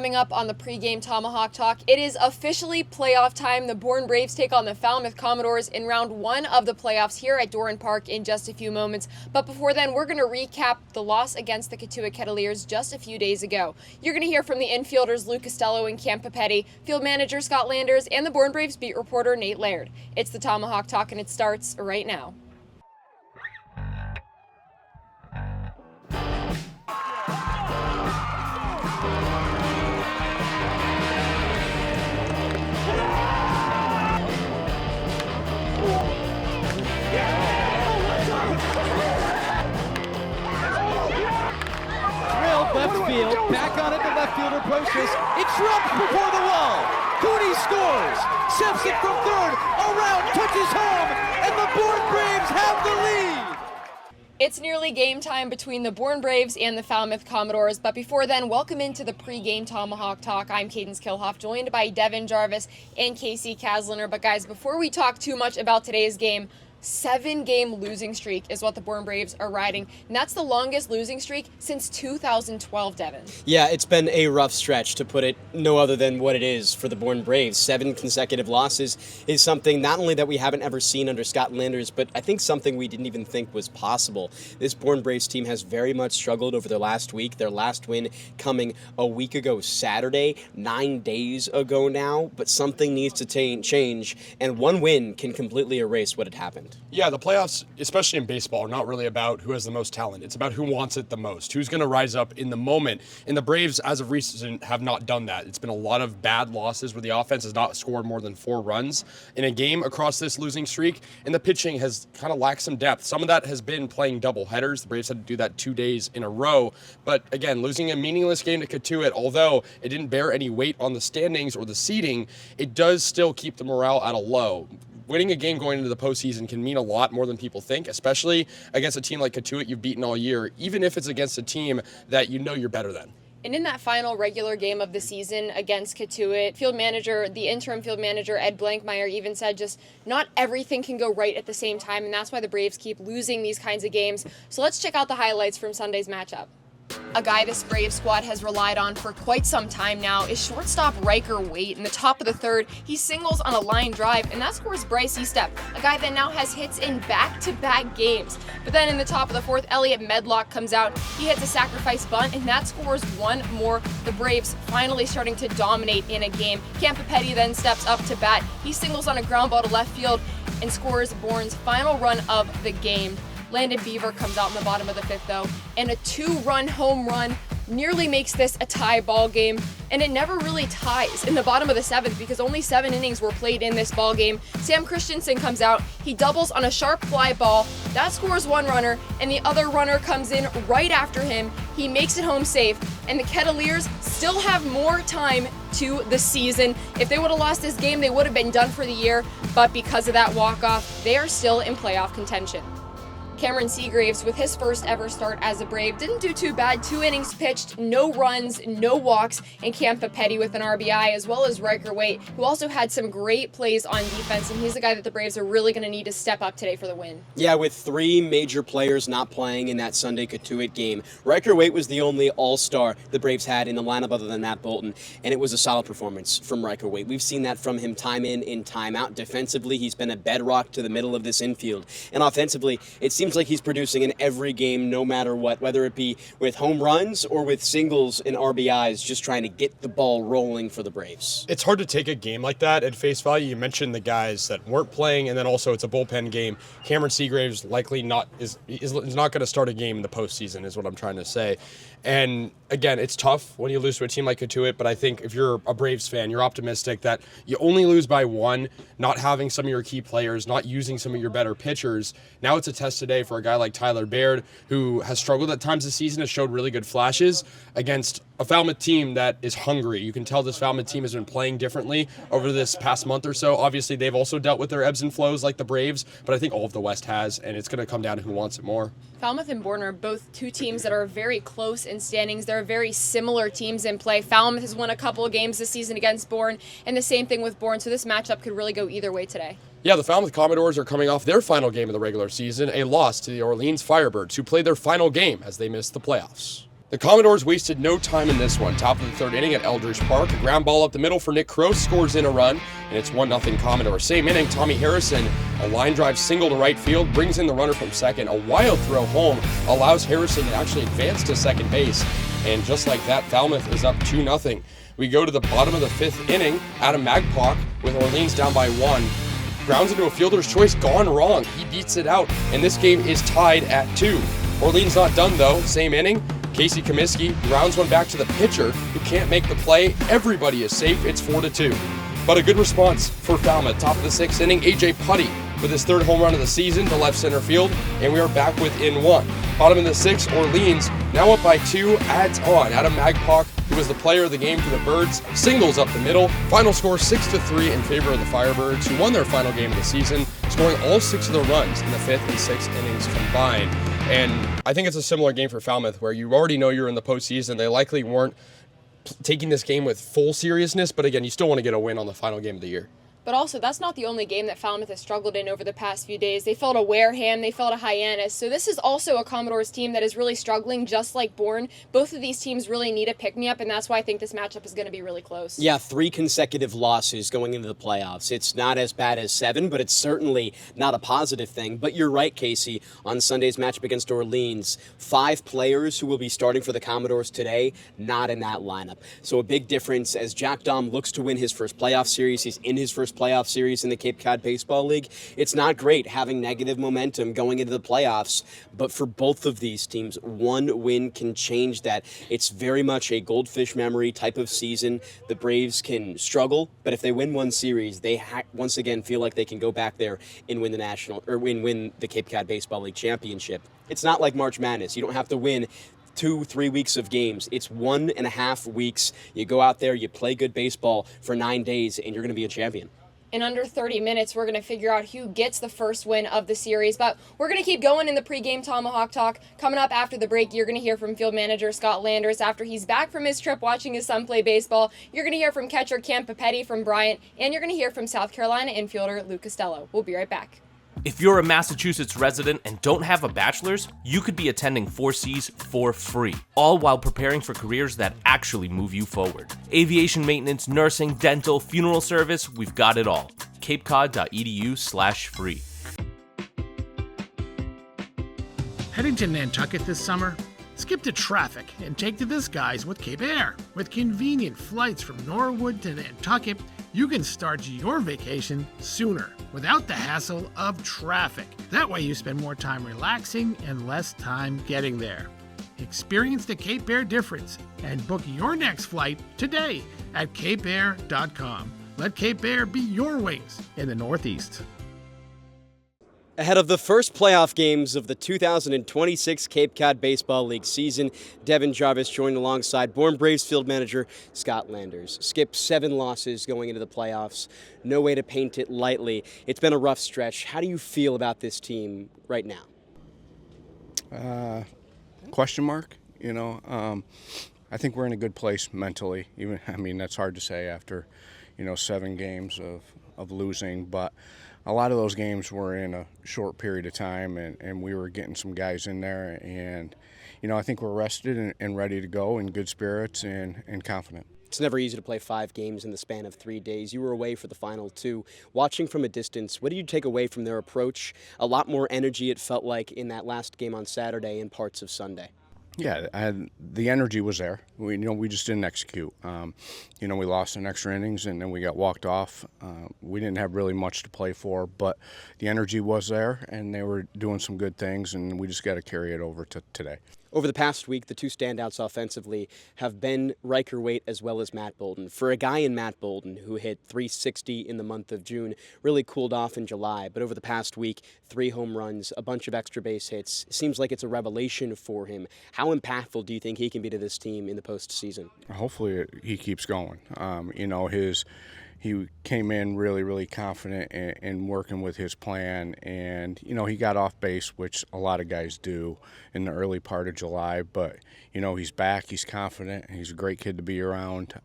Coming up on the pregame Tomahawk Talk, it is officially playoff time. The Bourne Braves take on the Falmouth Commodores in round one of the playoffs here at Doran Park in just a few moments. But before then, we're going to recap the loss against the Cotuit Kettleers just a few days ago. You're going to hear from the infielders Lou Costello and Cam Papetti, field manager Scott Landers, and the Bourne Braves beat reporter Nate Laird. It's the Tomahawk Talk, and it starts right now. Left field, back on it, the left fielder approaches. It drops before the wall. Cooney scores. Simpson from third, around, touches home, and the Bourne Braves have the lead. It's nearly game time between the Bourne Braves and the Falmouth Commodores, but before then, welcome into the pregame Tomahawk Talk. I'm Cadence Kilhoff, joined by Devin Jarvis and Casey Kasliner. But guys, before we talk too much about today's game, 7-game losing streak is what the Bourne Braves are riding, and that's the longest losing streak since 2012, Devin. Yeah, it's been a rough stretch, to put it no other than what it is for the Bourne Braves. 7 consecutive losses is something not only that we haven't ever seen under Scott Landers, but I think something we didn't even think was possible. This Bourne Braves team has very much struggled over the last week, their last win coming a week ago Saturday, 9 days ago now, but something needs to change, and one win can completely erase what had happened. Yeah, the playoffs, especially in baseball, are not really about who has the most talent. It's about who wants it the most, who's going to rise up in the moment. And the Braves, as of recent, have not done that. It's been a lot of bad losses where the offense has not scored more than 4 runs in a game across this losing streak, and the pitching has kind of lacked some depth. Some of that has been playing double headers. The Braves had to do that 2 days in a row. But again, losing a meaningless game to Cotuit, although it didn't bear any weight on the standings or the seeding, it does still keep the morale at a low. Winning a game going into the postseason can mean a lot more than people think, especially against a team like Cotuit you've beaten all year, even if it's against a team that you know you're better than. And in that final regular game of the season against Cotuit, the interim field manager, Ed Blankmeyer, even said just not everything can go right at the same time, and that's why the Braves keep losing these kinds of games. So let's check out the highlights from Sunday's matchup. A guy this Braves squad has relied on for quite some time now is shortstop Riker Waite. In the top of the third, he singles on a line drive, and that scores Bryce Estep, a guy that now has hits in back-to-back games. But then in the top of the fourth, Elliot Medlock comes out. He hits a sacrifice bunt, and that scores one more. The Braves finally starting to dominate in a game. Cam Papetti then steps up to bat. He singles on a ground ball to left field and scores Bourne's final run of the game. Landon Beaver comes out in the bottom of the fifth, though, and a 2-run home run nearly makes this a tie ball game, and it never really ties in the bottom of the seventh because only 7 innings were played in this ball game. Sam Christensen comes out, he doubles on a sharp fly ball, that scores 1 runner, and the other runner comes in right after him. He makes it home safe, and the Kettleers still have more time to the season. If they would have lost this game, they would have been done for the year, but because of that walk-off, they are still in playoff contention. Cameron Seagraves, with his first ever start as a Brave, didn't do too bad. 2 innings pitched, no runs, no walks, and Cam Papetti with an RBI, as well as Riker Waite, who also had some great plays on defense, and he's the guy that the Braves are really going to need to step up today for the win. Yeah, with 3 major players not playing in that Sunday Cotuit game, Riker Waite was the only all-star the Braves had in the lineup other than Matt Bolton, and it was a solid performance from Riker Waite. We've seen that from him time in and time out. Defensively, he's been a bedrock to the middle of this infield, and offensively, it seems like he's producing in every game no matter what, whether it be with home runs or with singles and RBIs, just trying to get the ball rolling for the Braves. It's hard to take a game like that at face value. You mentioned the guys that weren't playing, and then also it's a bullpen game. Cameron Seagraves likely is not going to start a game in the postseason, is what I'm trying to say. And again, it's tough when you lose to a team like Cotuit, but I think if you're a Braves fan, you're optimistic that you only lose by 1, not having some of your key players, not using some of your better pitchers. Now it's a test today for a guy like Tyler Baird, who has struggled at times this season, has showed really good flashes against a Falmouth team that is hungry. You can tell this Falmouth team has been playing differently over this past month or so. Obviously, they've also dealt with their ebbs and flows like the Braves, but I think all of the West has, and it's going to come down to who wants it more. Falmouth and Bourne are both 2 teams that are very close in standings. They're very similar teams in play. Falmouth has won a couple of games this season against Bourne, and the same thing with Bourne, so this matchup could really go either way today. Yeah, the Falmouth Commodores are coming off their final game of the regular season, a loss to the Orleans Firebirds, who played their final game as they missed the playoffs. The Commodores wasted no time in this one. Top of the third inning at Eldridge Park. A ground ball up the middle for Nick Crow scores in a run, and it's 1-0 Commodores. Same inning, Tommy Harrison, a line drive single to right field, brings in the runner from second. A wild throw home allows Harrison to actually advance to second base. And just like that, Falmouth is up 2-0. We go to the bottom of the fifth inning. Adam Magpock, with Orleans down by 1, grounds into a fielder's choice, gone wrong. He beats it out, and this game is tied at 2. Orleans not done though. Same inning. Casey Comiskey grounds one back to the pitcher, who can't make the play. Everybody is safe. It's 4-2. But a good response for Falmouth. Top of the sixth inning, A.J. Putty with his third home run of the season to left center field, and we are back within 1. Bottom of the sixth, Orleans now up by 2, adds on. Adam Magpock, who was the player of the game for the Birds, singles up the middle. Final score 6-3 in favor of the Firebirds, who won their final game of the season, scoring all 6 of the runs in the 5th and 6th innings combined. And I think it's a similar game for Falmouth, where you already know you're in the postseason. They likely weren't taking this game with full seriousness, but again, you still want to get a win on the final game of the year. But also, that's not the only game that Falmouth has struggled in over the past few days. They fell to Wareham, they fell to Hyannis. So this is also a Commodores team that is really struggling, just like Bourne. Both of these teams really need a pick-me-up, and that's why I think this matchup is going to be really close. Yeah, 3 consecutive losses going into the playoffs. It's not as bad as 7, but it's certainly not a positive thing. But you're right, Casey, on Sunday's matchup against Orleans, 5 players who will be starting for the Commodores today, not in that lineup. So a big difference as Jack Dahm looks to win his first playoff series. He's in his first playoff series in the Cape Cod Baseball League. It's not great having negative momentum going into the playoffs, but for both of these teams, 1 win can change that. It's very much a goldfish memory type of season. The Braves can struggle, but if they win one series, they once again feel like they can go back there and win the national or win the Cape Cod Baseball League championship. It's not like March Madness. You don't have to win 2-3 weeks of games. It's 1.5 weeks. You go out there, you play good baseball for 9 days, and you're going to be a champion. In under 30 minutes, we're going to figure out who gets the first win of the series. But we're going to keep going in the pregame Tomahawk Talk. Coming up after the break, you're going to hear from field manager Scott Landers after he's back from his trip watching his son play baseball. You're going to hear from catcher Cam Papetti from Bryant, and you're going to hear from South Carolina infielder Luke Costello. We'll be right back. If you're a Massachusetts resident and don't have a bachelor's, you could be attending 4Cs for free, all while preparing for careers that actually move you forward. Aviation maintenance, nursing, dental, funeral service, we've got it all. capecod.edu/free. Heading to Nantucket this summer? Skip the traffic and take to the skies with Cape Air. With convenient flights from Norwood to Nantucket, you can start your vacation sooner without the hassle of traffic. That way you spend more time relaxing and less time getting there. Experience the Cape Air difference and book your next flight today at capeair.com. Let Cape Air be your wings in the Northeast. Ahead of the first playoff games of the 2026 Cape Cod Baseball League season, Devin Jarvis joined alongside Bourne Braves field manager Scott Landers. Skip, 7 losses going into the playoffs. No way to paint it lightly. It's been a rough stretch. How do you feel about this team right now? Question mark, I think we're in a good place mentally. That's hard to say after, 7 games of losing, but a lot of those games were in a short period of time, and we were getting some guys in there, and, I think we're rested and ready to go, in good spirits and confident. It's never easy to play 5 games in the span of 3 days. You were away for the final 2. Watching from a distance, what did you take away from their approach? A lot more energy, it felt like, in that last game on Saturday and parts of Sunday. Yeah, the energy was there. We just didn't execute. We lost in extra innings, and then we got walked off. We didn't have really much to play for, but the energy was there, and they were doing some good things, and we just got to carry it over to today. Over the past week, the 2 standouts offensively have been Riker Waite as well as Matt Bolden. For a guy in Matt Bolden who hit .360 in the month of June, really cooled off in July, but over the past week, 3 home runs, a bunch of extra base hits. Seems like it's a revelation for him. How impactful do you think he can be to this team in the postseason? Hopefully he keeps going. He came in really, really confident in working with his plan, and, he got off base, which a lot of guys do in the early part of July, but, he's back, he's confident, he's a great kid to be around.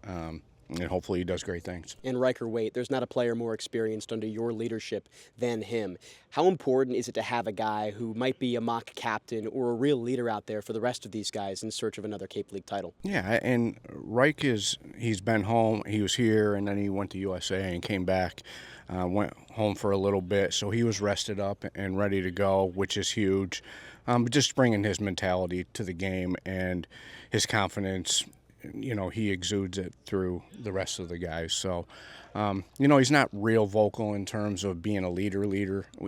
and hopefully he does great things. And Riker Waite, there's not a player more experienced under your leadership than him. How important is it to have a guy who might be a mock captain or a real leader out there for the rest of these guys in search of another Cape League title? Yeah, and Reich he's been home. He was here, and then he went to USA and came back, went home for a little bit. So he was rested up and ready to go, which is huge. But just bringing his mentality to the game and his confidence, he exudes it through the rest of the guys. So, he's not real vocal in terms of being a leader,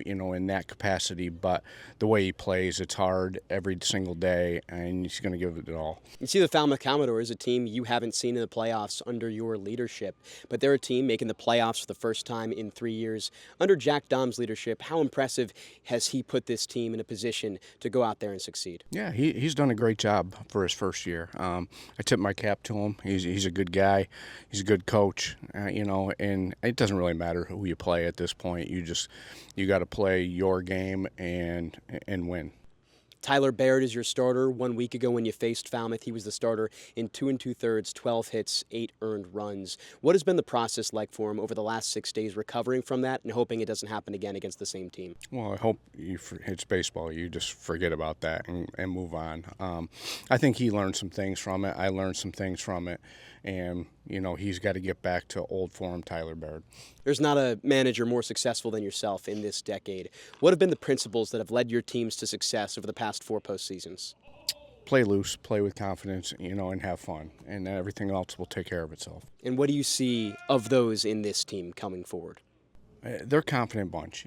in that capacity, but the way he plays, it's hard every single day, and he's going to give it all. You see the Falmouth Commodores, a team you haven't seen in the playoffs under your leadership, but they're a team making the playoffs for the first time in 3 years. Under Jack Dom's leadership, how impressive has he put this team in a position to go out there and succeed? Yeah, he's done a great job for his first year. I tip my cap to him. He's a good guy. He's a good coach, and it doesn't really matter who you play at this point. You got to play your game and win. Tyler Baird is your starter. 1 week ago when you faced Falmouth, he was the starter in 2 2/3, 12 hits, 8 earned runs. What has been the process like for him over the last 6 days, recovering from that and hoping it doesn't happen again against the same team? Well, I hope it's baseball. You just forget about that and move on. I think he learned some things from it. I learned some things from it. And, he's got to get back to old form Tyler Baird. There's not a manager more successful than yourself in this decade. What have been the principles that have led your teams to success over the past 4 postseasons? Play loose, play with confidence, and have fun. And then everything else will take care of itself. And what do you see of those in this team coming forward? They're a confident bunch.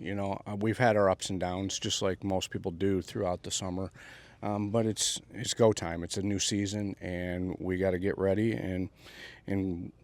We've had our ups and downs, just like most people do throughout the summer. But it's go time. It's a new season, and we got to get ready and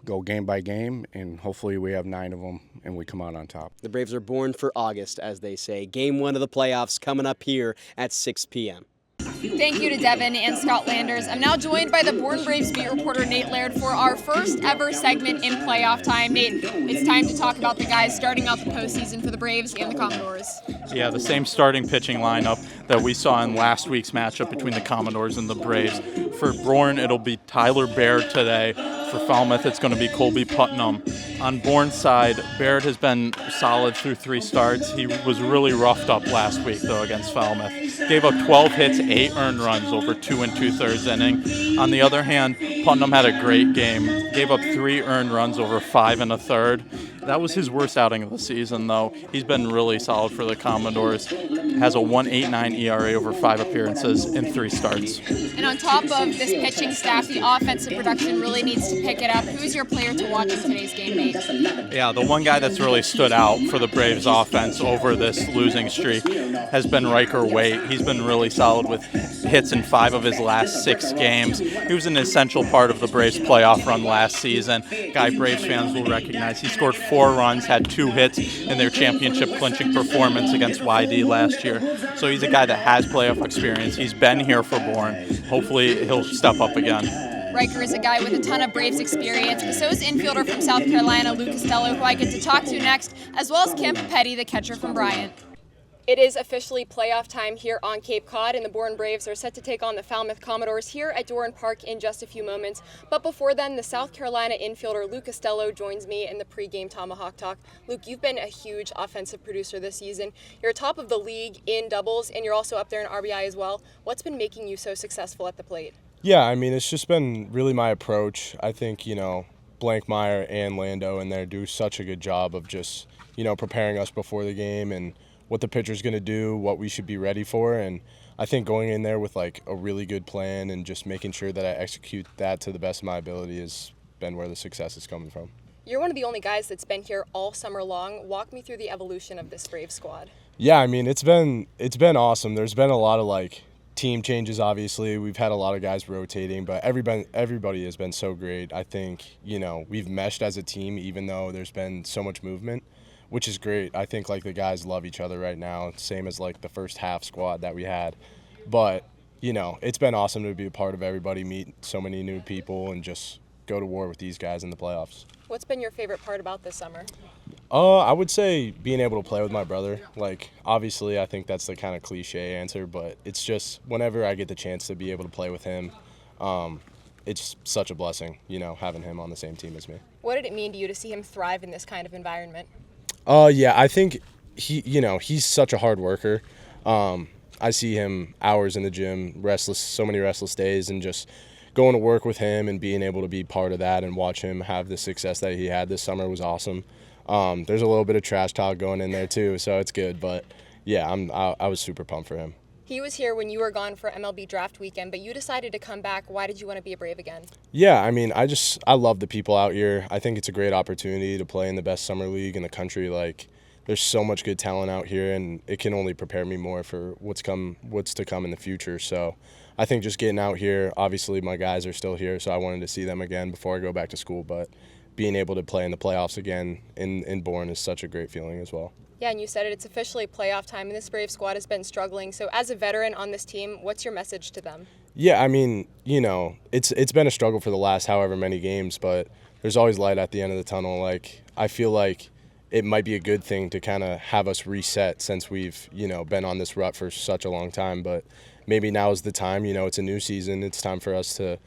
go game by game, and hopefully we have 9 of them and we come out on top. The Braves are born for August, as they say. Game 1 of the playoffs coming up here at 6 p.m. Thank you to Devin and Scott Landers. I'm now joined by the Born Braves beat reporter Nate Laird for our first ever segment in playoff time. Nate, it's time to talk about the guys starting out the postseason for the Braves and the Commodores. Yeah, the same starting pitching lineup that we saw in last week's matchup between the Commodores and the Braves. For Bourne, it'll be Tyler Baird today. For Falmouth, it's going to be Colby Putnam. On Bourne's side, Baird has been solid through 3 starts. He was really roughed up last week, though, against Falmouth. Gave up 12 hits, 8 earned runs over 2 2/3 inning. On the other hand, Putnam had a great game. Gave up 3 earned runs over 5 1/3. That was his worst outing of the season, though. He's been really solid for the Commodores. Has a 1.89 ERA over 5 appearances in 3 starts. And on top of this pitching staff, the offensive production really needs to pick it up. Who's your player to watch in today's game, Nate? Yeah, the one guy that's really stood out for the Braves offense over this losing streak has been Riker Waite. He's been really solid with hits in 5 of his last 6 games. He was an essential part of the Braves playoff run last season. Guy Braves fans will recognize. He scored 4 runs, had 2 hits in their championship clinching performance against YD last year. So he's a guy that has playoff experience. He's been here for Bourne. Hopefully he'll step up again. Riker is a guy with a ton of Braves experience, but so is infielder from South Carolina, Luke Costello, who I get to talk to next, as well as Kemp Petty, the catcher from Bryant. It is officially playoff time here on Cape Cod, and the Bourne Braves are set to take on the Falmouth Commodores here at Doran Park in just a few moments. But before then, the South Carolina infielder Luke Costello joins me in the pregame Tomahawk Talk. Luke, you've been a huge offensive producer this season. You're top of the league in doubles, and you're also up there in RBI as well. What's been making you so successful at the plate? Yeah, I mean, it's just been really my approach. I think, Blankmeyer and Lando in there do such a good job of just, preparing us before the game and what the pitcher's going to do, what we should be ready for. And I think going in there with, a really good plan and just making sure that I execute that to the best of my ability has been where the success is coming from. You're one of the only guys that's been here all summer long. Walk me through the evolution of this Braves squad. Yeah, I mean, it's been awesome. There's been a lot of, team changes, obviously. We've had a lot of guys rotating, but everybody has been so great. I think, we've meshed as a team even though there's been so much movement, which is great. I think, the guys love each other right now, same as, the first half squad that we had. But, it's been awesome to be a part of everybody, meet so many new people, and just go to war with these guys in the playoffs. What's been your favorite part about this summer? I would say being able to play with my brother. Obviously, I think that's the kind of cliche answer, but it's just whenever I get the chance to be able to play with him, it's such a blessing, having him on the same team as me. What did it mean to you to see him thrive in this kind of environment? Yeah, I think he's such a hard worker. I see him hours in the gym, so many restless days, and just going to work with him and being able to be part of that and watch him have the success that he had this summer was awesome. There's a little bit of trash talk going in there too, so it's good. But yeah, I was super pumped for him. He was here when you were gone for MLB draft weekend, but you decided to come back. Why did you want to be a Brave again? Yeah, I mean, I love the people out here. I think it's a great opportunity to play in the best summer league in the country. Like, there's so much good talent out here, and it can only prepare me more for what's to come in the future. So I think just getting out here, obviously my guys are still here, so I wanted to see them again before I go back to school. But being able to play in the playoffs again in Bourne is such a great feeling as well. Yeah, and you said it's officially playoff time, and this Brave squad has been struggling. So as a veteran on this team, what's your message to them? Yeah, I mean, it's been a struggle for the last however many games, but there's always light at the end of the tunnel. Like, I feel like it might be a good thing to kind of have us reset since we've, been on this rut for such a long time. But maybe now is the time, it's a new season. It's time for us to,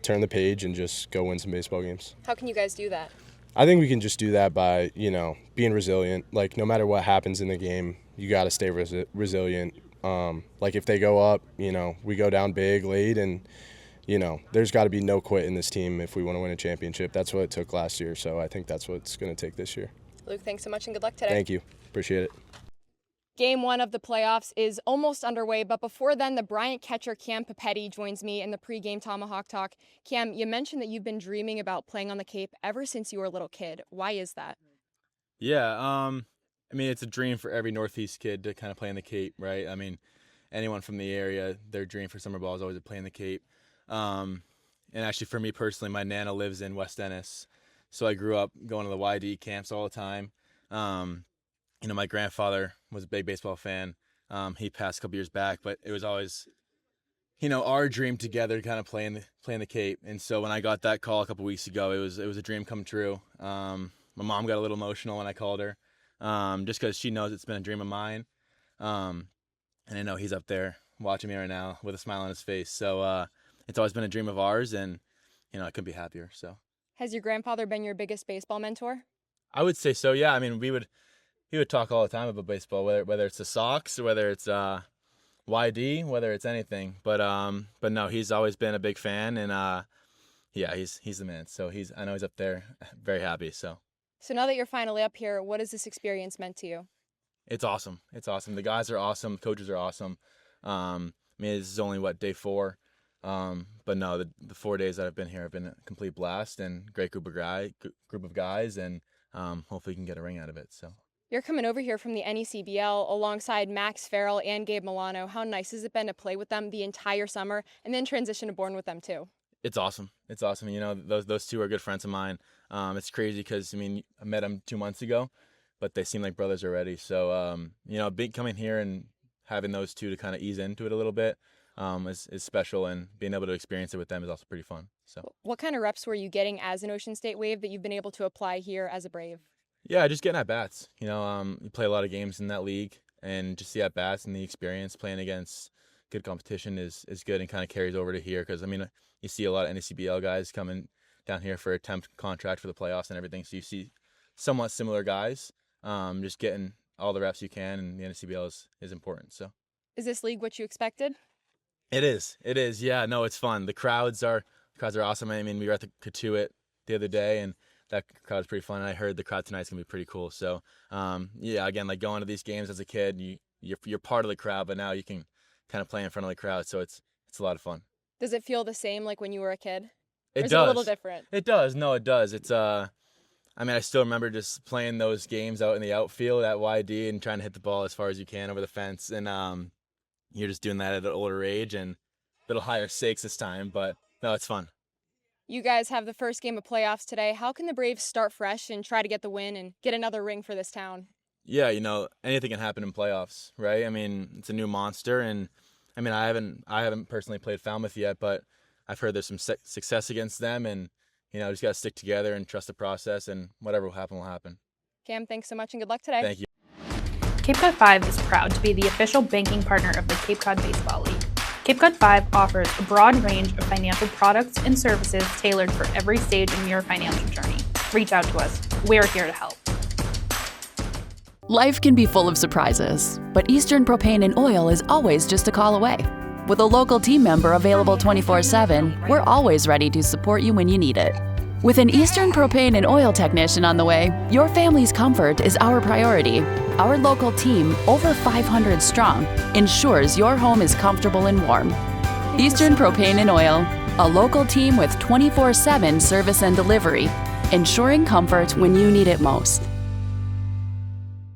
turn the page and just go win some baseball games. How can you guys do that? I think we can just do that by, being resilient. Like, no matter what happens in the game, you got to stay resilient. Like, if they go up, we go down big, late, and, there's got to be no quit in this team if we want to win a championship. That's what it took last year, so I think that's what it's going to take this year. Luke, thanks so much and good luck today. Thank you. Appreciate it. Game 1 of the playoffs is almost underway, but before then, the Bryant catcher Cam Papetti joins me in the pregame Tomahawk talk. Cam, you mentioned that you've been dreaming about playing on the Cape ever since you were a little kid. Why is that? Yeah, I mean, it's a dream for every Northeast kid to kind of play in the Cape, right? I mean, anyone from the area, their dream for summer ball is always to play in the Cape. And actually, for me personally, my Nana lives in West Ennis, so I grew up going to the YD camps all the time. My grandfather was a big baseball fan. He passed a couple years back, but it was always, our dream together to kind of play in the Cape. And so when I got that call a couple weeks ago, it was a dream come true. My mom got a little emotional when I called her, just because she knows it's been a dream of mine. And I know he's up there watching me right now with a smile on his face. So it's always been a dream of ours, and I couldn't be happier. So. Has your grandfather been your biggest baseball mentor? I would say so. Yeah. I mean, he would talk all the time about baseball, whether it's the Sox or whether it's YD, whether it's anything. But no, he's always been a big fan, and he's the man. So I know he's up there, very happy. So now that you're finally up here, what has this experience meant to you? It's awesome. It's awesome. The guys are awesome. The coaches are awesome. I mean, this is only day 4. But no, the 4 days that I've been here have been a complete blast and great group of guys, and hopefully we can get a ring out of it. So. You're coming over here from the NECBL alongside Max Farrell and Gabe Milano. How nice has it been to play with them the entire summer and then transition to Bourne with them too? It's awesome. It's awesome. Those two are good friends of mine. It's crazy because, I met them 2 months ago, but they seem like brothers already. So, coming here and having those two to kind of ease into it a little bit is special, and being able to experience it with them is also pretty fun. So, what kind of reps were you getting as an Ocean State Wave that you've been able to apply here as a Brave? Yeah, just getting at bats. You play a lot of games in that league, and just the at bats and the experience playing against good competition is good, and kind of carries over to here. Because you see a lot of NECBL guys coming down here for a temp contract for the playoffs and everything. So you see somewhat similar guys. Just getting all the reps you can, and the NECBL is important. So, is this league what you expected? It is. Yeah, no, it's fun. The crowds are awesome. We were at the Katuitt the other day, and that crowd's pretty fun. And I heard the crowd tonight's gonna be pretty cool. So, again, like going to these games as a kid, you're part of the crowd, but now you can kind of play in front of the crowd. So it's a lot of fun. Does it feel the same like when you were a kid? It does. It a little different? It does. No, it does. It's I still remember just playing those games out in the outfield at YD and trying to hit the ball as far as you can over the fence, and you're just doing that at an older age and a little higher stakes this time. But no, it's fun. You guys have the first game of playoffs today. How can the Braves start fresh and try to get the win and get another ring for this town? Yeah, anything can happen in playoffs, right? It's a new monster, and I haven't personally played Falmouth yet, but I've heard there's some success against them, and just got to stick together and trust the process, and whatever will happen will happen. Cam, thanks so much and good luck today. Thank you. Cape Cod 5 is proud to be the official banking partner of the Cape Cod Baseball League. Cape Cod 5 offers a broad range of financial products and services tailored for every stage in your financial journey. Reach out to us. We're here to help. Life can be full of surprises, but Eastern Propane and Oil is always just a call away. With a local team member available 24/7, we're always ready to support you when you need it. With an Eastern Propane and Oil technician on the way, your family's comfort is our priority. Our local team, over 500 strong, ensures your home is comfortable and warm. Eastern Propane and Oil, a local team with 24/7 service and delivery, ensuring comfort when you need it most.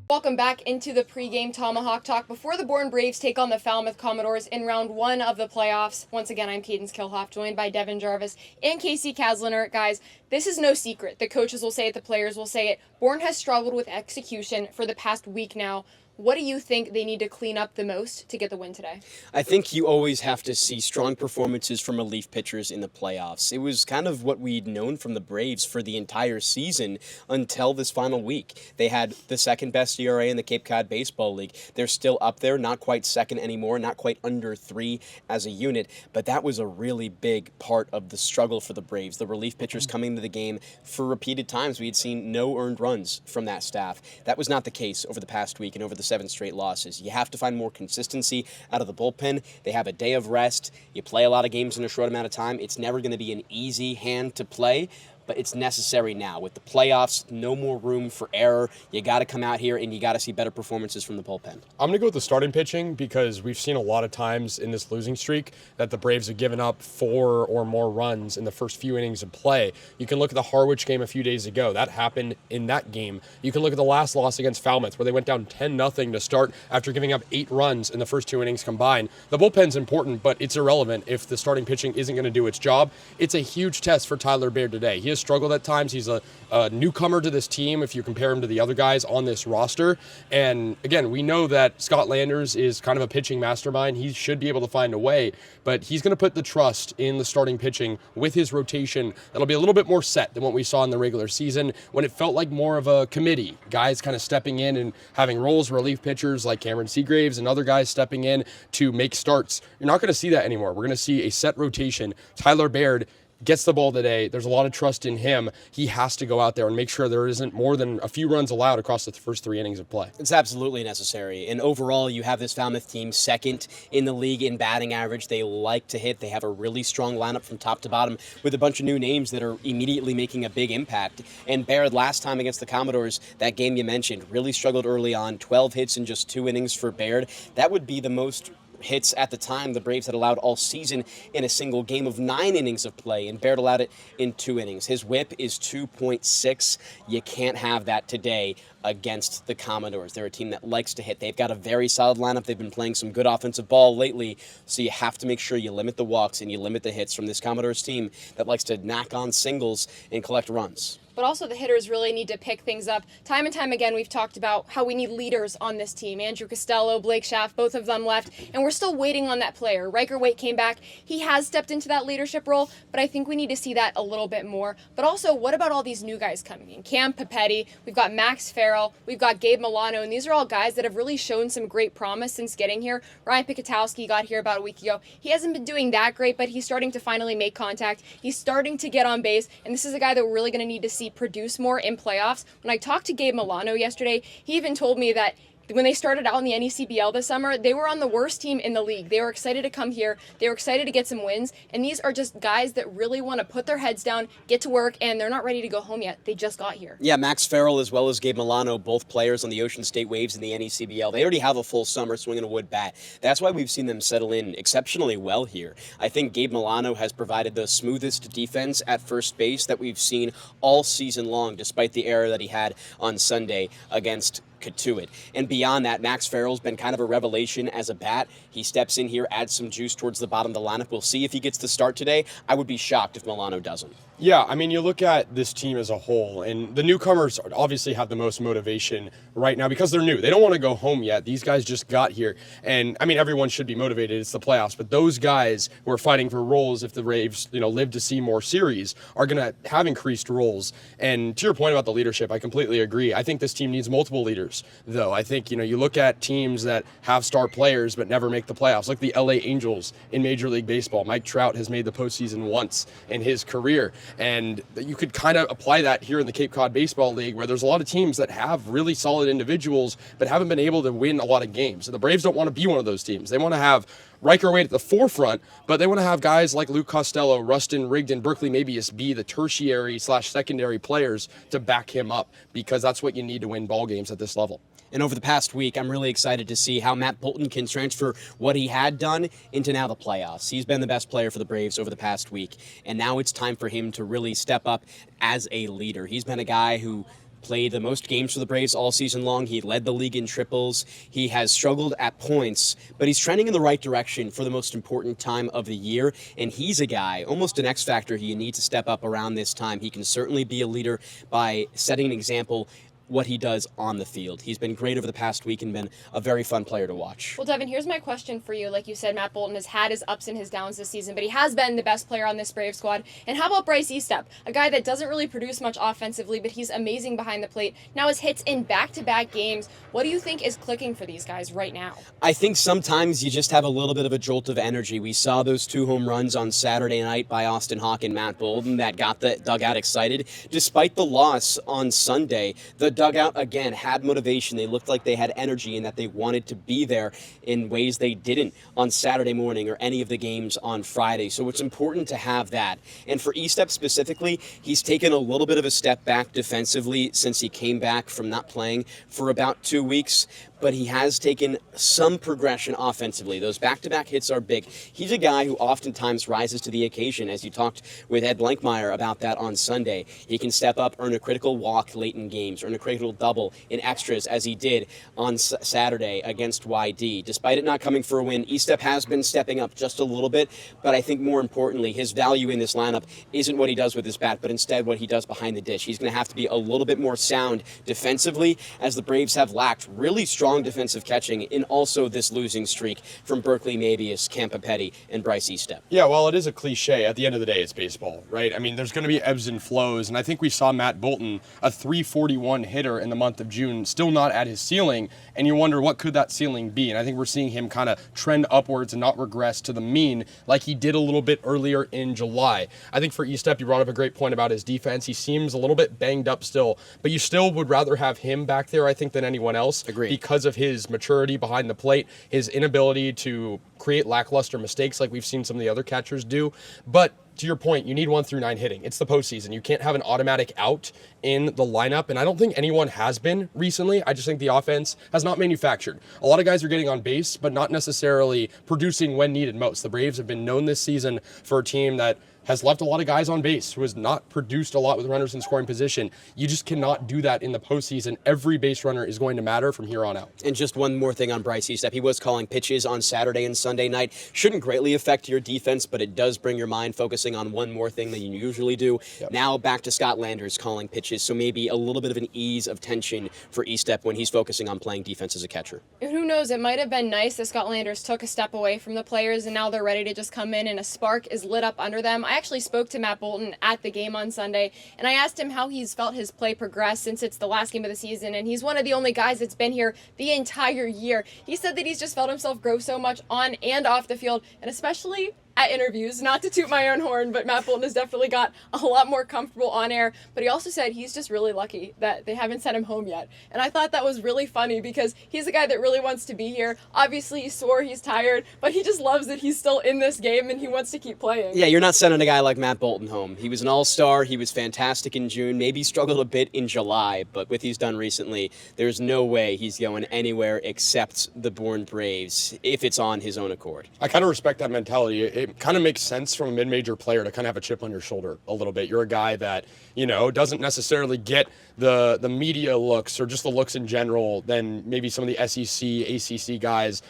Welcome back into the pregame Tomahawk Talk before the Bourne Braves take on the Falmouth Commodores in round 1 of the playoffs. Once again, I'm Cadence Kilhoff, joined by Devin Jarvis and Casey Kasliner. Guys, this is no secret. The coaches will say it, the players will say it. Bourne has struggled with execution for the past week now. What do you think they need to clean up the most to get the win today? I think you always have to see strong performances from relief pitchers in the playoffs. It was kind of what we'd known from the Braves for the entire season until this final week. They had the second best ERA in the Cape Cod Baseball League. They're still up there, not quite second anymore, not quite under 3 as a unit, but that was a really big part of the struggle for the Braves. The relief pitchers coming to the game for repeated times. We had seen no earned runs from that staff. That was not the case over the past week and over the 7 straight losses. You have to find more consistency out of the bullpen. They have a day of rest. You play a lot of games in a short amount of time. It's never going to be an easy hand to play, but it's necessary now. With the playoffs, no more room for error. You got to come out here and you got to see better performances from the bullpen. I'm going to go with the starting pitching because we've seen a lot of times in this losing streak that the Braves have given up 4 or more runs in the first few innings of play. You can look at the Harwich game a few days ago. That happened in that game. You can look at the last loss against Falmouth where they went down 10-0 to start after giving up 8 runs in the first 2 innings combined. The bullpen's important, but it's irrelevant if the starting pitching isn't going to do its job. It's a huge test for Tyler Baird today. He has struggled at times. He's a newcomer to this team if you compare him to the other guys on this roster. And again, we know that Scott Landers is kind of a pitching mastermind. He should be able to find a way, but he's going to put the trust in the starting pitching with his rotation. That'll be a little bit more set than what we saw in the regular season when it felt like more of a committee. Guys kind of stepping in and having roles, relief pitchers like Cameron Seagraves and other guys stepping in to make starts. You're not going to see that anymore. We're going to see a set rotation. Tyler Baird gets the ball today. There's a lot of trust in him. He has to go out there and make sure there isn't more than a few runs allowed across the first 3 innings of play. It's absolutely necessary. And overall, you have this Falmouth team second in the league in batting average. They like to hit. They have a really strong lineup from top to bottom with a bunch of new names that are immediately making a big impact. And Baird, last time against the Commodores, that game you mentioned, really struggled early on. 12 hits in just 2 innings for Baird. That would be the most hits at the time the Braves had allowed all season in a single game of 9 innings of play, and Baird allowed it in 2 innings. His whip is 2.6. You can't have that today against the Commodores. They're a team that likes to hit. They've got a very solid lineup. They've been playing some good offensive ball lately, so you have to make sure you limit the walks and you limit the hits from this Commodores team that likes to knock on singles and collect runs. But also the hitters really need to pick things up. Time and time again, we've talked about how we need leaders on this team. Andrew Costello, Blake Schaff, both of them left, and we're still waiting on that player. Riker Waite came back. He has stepped into that leadership role, but I think we need to see that a little bit more. But also, what about all these new guys coming in? Cam Papetti, we've got Max Farrell, we've got Gabe Milano, and these are all guys that have really shown some great promise since getting here. Ryan Pikatowski got here about a week ago. He hasn't been doing that great, but he's starting to finally make contact. He's starting to get on base, and this is a guy that we're really going to need to see produce more in playoffs. When I talked to Gabe Milano yesterday, he even told me that when they started out in the NECBL this summer, they were on the worst team in the league. They were excited to come here. They were excited to get some wins. And these are just guys that really want to put their heads down, get to work, and they're not ready to go home yet. They just got here. Yeah, Max Farrell as well as Gabe Milano, both players on the Ocean State Waves in the NECBL. They already have a full summer swinging a wood bat. That's why we've seen them settle in exceptionally well here. I think Gabe Milano has provided the smoothest defense at first base that we've seen all season long, despite the error that he had on Sunday against Katuitt. And beyond that, Max Farrell's been kind of a revelation as a bat. He steps in here, adds some juice towards the bottom of the lineup. We'll see if he gets the start today. I would be shocked if Milano doesn't. Yeah, I mean, you look at this team as a whole, and the newcomers obviously have the most motivation right now because they're new. They don't want to go home yet. These guys just got here. And, I mean, everyone should be motivated. It's the playoffs. But those guys who are fighting for roles, if the Braves, live to see more series, are going to have increased roles. And to your point about the leadership, I completely agree. I think this team needs multiple leaders, though. I think, you look at teams that have star players but never make the playoffs, like the LA Angels in Major League Baseball. Mike Trout has made the postseason once in his career. And you could kind of apply that here in the Cape Cod Baseball League, where there's a lot of teams that have really solid individuals but haven't been able to win a lot of games. And the Braves don't want to be one of those teams. They want to have Riker Wade at the forefront, but they want to have guys like Luke Costello, Rustin Rigdon, Berkeley Mabius be the tertiary/secondary players to back him up, because that's what you need to win ball games at this level. And over the past week, I'm really excited to see how Matt Bolton can transfer what he had done into now the playoffs. He's been the best player for the Braves over the past week, and now it's time for him to really step up as a leader. He's been a guy who played the most games for the Braves all season long. He led the league in triples. He has struggled at points, but he's trending in the right direction for the most important time of the year. And he's a guy, almost an X factor, who you need to step up around this time. He can certainly be a leader by setting an example what he does on the field. He's been great over the past week and been a very fun player to watch. Well, Devin, here's my question for you. Like you said, Matt Bolton has had his ups and his downs this season, but he has been the best player on this Brave squad. And how about Bryce Eastep, a guy that doesn't really produce much offensively, but he's amazing behind the plate. Now his hits in back-to-back games. What do you think is clicking for these guys right now? I think sometimes you just have a little bit of a jolt of energy. We saw those 2 home runs on Saturday night by Austin Hawk and Matt Bolton that got the dugout excited. Despite the loss on Sunday, the dugout again had motivation. They looked like they had energy and that they wanted to be there in ways they didn't on Saturday morning or any of the games on Friday. So it's important to have that. And for Eastep specifically, he's taken a little bit of a step back defensively since he came back from not playing for about 2 weeks. But he has taken some progression offensively. Those back-to-back hits are big. He's a guy who oftentimes rises to the occasion, as you talked with Ed Blankmeyer about that on Sunday. He can step up, earn a critical walk late in games, earn a critical double in extras, as he did on Saturday against YD. Despite it not coming for a win, Eastep has been stepping up just a little bit, but I think more importantly, his value in this lineup isn't what he does with his bat, but instead what he does behind the dish. He's going to have to be a little bit more sound defensively, as the Braves have lacked really strong defensive catching in also this losing streak from Berkeley Mabius, Campapetti, and Bryce Eastep. Yeah, well, it is a cliche. At the end of the day, it's baseball, right? I mean, there's going to be ebbs and flows, and I think we saw Matt Bolton, a .341 hitter in the month of June, still not at his ceiling, and you wonder what could that ceiling be? And I think we're seeing him kind of trend upwards and not regress to the mean like he did a little bit earlier in July. I think for Eastep, you brought up a great point about his defense. He seems a little bit banged up still, but you still would rather have him back there, I think, than anyone else. Agreed. Because of his maturity behind the plate, his inability to create lackluster mistakes like we've seen some of the other catchers do. But to your point, you need 1 through 9 hitting. It's the postseason. You can't have an automatic out in the lineup, and I don't think anyone has been recently. I just think the offense has not manufactured. A lot of guys are getting on base, but not necessarily producing when needed most. The Braves have been known this season for a team that has left a lot of guys on base, who has not produced a lot with runners in scoring position. You just cannot do that in the postseason. Every base runner is going to matter from here on out. And just one more thing on Bryce Eastep. He was calling pitches on Saturday and Sunday night. Shouldn't greatly affect your defense, but it does bring your mind focusing on one more thing than you usually do. Yep. Now back to Scott Landers calling pitches, so maybe a little bit of an ease of tension for Eastep when he's focusing on playing defense as a catcher. And who knows, it might have been nice that Scott Landers took a step away from the players and now they're ready to just come in and a spark is lit up under them. I actually spoke to Matt Bolton at the game on Sunday, and I asked him how he's felt his play progress since it's the last game of the season, and he's one of the only guys that's been here the entire year. He said that he's just felt himself grow so much on and off the field, and especially at interviews. Not to toot my own horn, but Matt Bolton has definitely got a lot more comfortable on air, but he also said he's just really lucky that they haven't sent him home yet. And I thought that was really funny because he's a guy that really wants to be here. Obviously he's sore, he's tired, but he just loves that he's still in this game and he wants to keep playing. Yeah, you're not sending a guy like Matt Bolton home. He was an all-star, he was fantastic in June, maybe struggled a bit in July, but with he's done recently, there's no way he's going anywhere except the Bourne Braves if it's on his own accord. I kind of respect that mentality. It kind of makes sense from a mid-major player to kind of have a chip on your shoulder a little bit. You're a guy that, doesn't necessarily get the media looks or just the looks in general than maybe some of the SEC, ACC guys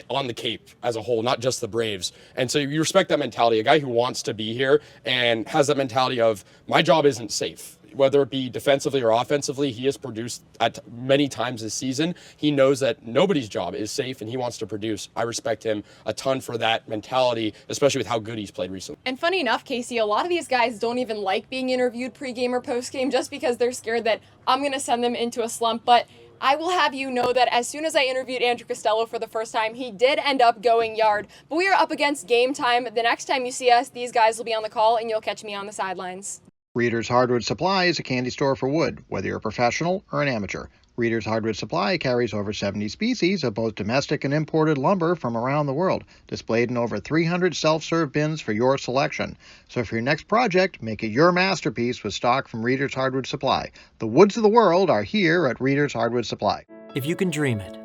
on the Cape as a whole, not just the Braves. And so you respect that mentality, a guy who wants to be here and has that mentality of my job isn't safe. Whether it be defensively or offensively, he has produced at many times this season. He knows that nobody's job is safe and he wants to produce. I respect him a ton for that mentality, especially with how good he's played recently. And funny enough, Casey, a lot of these guys don't even like being interviewed pregame or postgame just because they're scared that I'm going to send them into a slump. But I will have you know that as soon as I interviewed Andrew Costello for the first time, he did end up going yard. But we are up against game time. The next time you see us, these guys will be on the call and you'll catch me on the sidelines. Reader's Hardwood Supply is a candy store for wood, whether you're a professional or an amateur. Reader's Hardwood Supply carries over 70 species of both domestic and imported lumber from around the world, displayed in over 300 self-serve bins for your selection. So for your next project, make it your masterpiece with stock from Reader's Hardwood Supply. The woods of the world are here at Reader's Hardwood Supply. If you can dream it,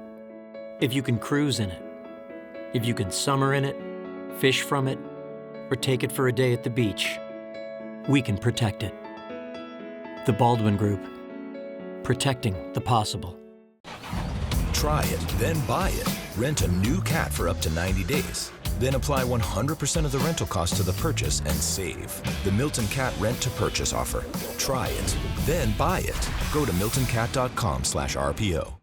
if you can cruise in it, if you can summer in it, fish from it, or take it for a day at the beach, we can protect it. The Baldwin Group. Protecting the possible. Try it, then buy it. Rent a new cat for up to 90 days. Then apply 100% of the rental cost to the purchase and save. The Milton Cat Rent to Purchase offer. Try it, then buy it. Go to miltoncat.com/RPO.